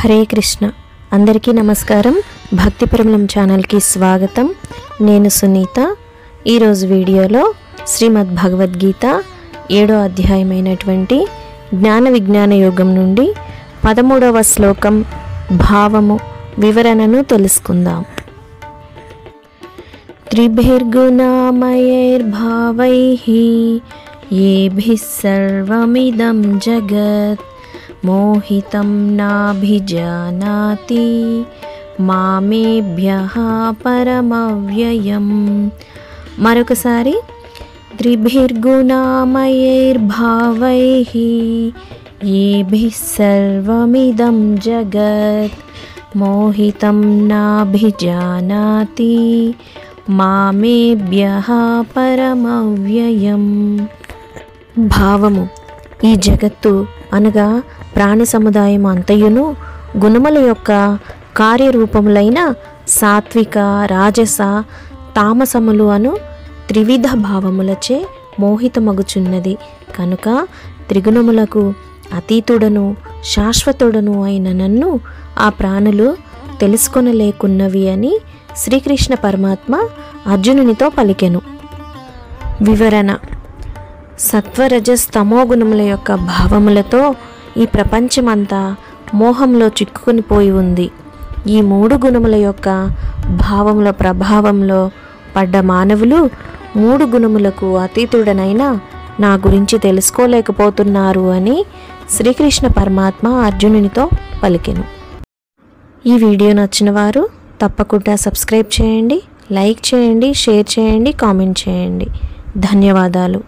హరే కృష్ణ. అందరికీ నమస్కారం. భక్తి పరిమళం ఛానల్కి స్వాగతం. నేను సునీత. ఈరోజు వీడియోలో శ్రీమద్ భగవద్గీత 7వ అధ్యాయమైనటువంటి జ్ఞాన విజ్ఞాన యోగం నుండి 13వ శ్లోకం భావము వివరణను తెలుసుకుందాం. త్రిభిర్గుణమయైర్భావైః ఏభిః సర్వమిదం జగత్ మోహితం నాభిజానాతి మామేభ్యః పరమవ్యయం. మరొకసారి త్రిభిర్గుణమయైర్భావైః ఏభిః సర్వమిదం జగత్ మోహితం నాభిజానాతి మామేభ్యః పరమవ్యయం. భావము: ఈ జగత్తు అనగా ప్రాణి సముదాయం అంతయును గుణముల యొక్క కార్యరూపములైన సాత్విక, రాజస, తామసములు అను త్రివిధ భావములచే మోహితమగుచున్నది. కనుక త్రిగుణములకు అతీతుడను శాశ్వతుడను అయిన నన్ను ఆ ప్రాణులు తెలుసుకొనలేకున్నవి అని శ్రీకృష్ణ పరమాత్మ అర్జునునితో పలికెను. వివరణ: సత్వరజస్ తమో గుణముల యొక్క భావములతో ఈ ప్రపంచమంతా మోహంలో చిక్కుకొని పోయి ఉంది. ఈ 3 గుణముల యొక్క భావముల ప్రభావంలో పడ్డ మానవులు 3 గుణములకు అతీతుడనైన నా గురించి తెలుసుకోలేకపోతున్నారు అని శ్రీకృష్ణ పరమాత్మ అర్జునునితో పలికెను. ఈ వీడియో నచ్చిన వారు తప్పకుండా సబ్స్క్రైబ్ చేయండి, లైక్ చేయండి, షేర్ చేయండి, కామెంట్ చేయండి. ధన్యవాదాలు.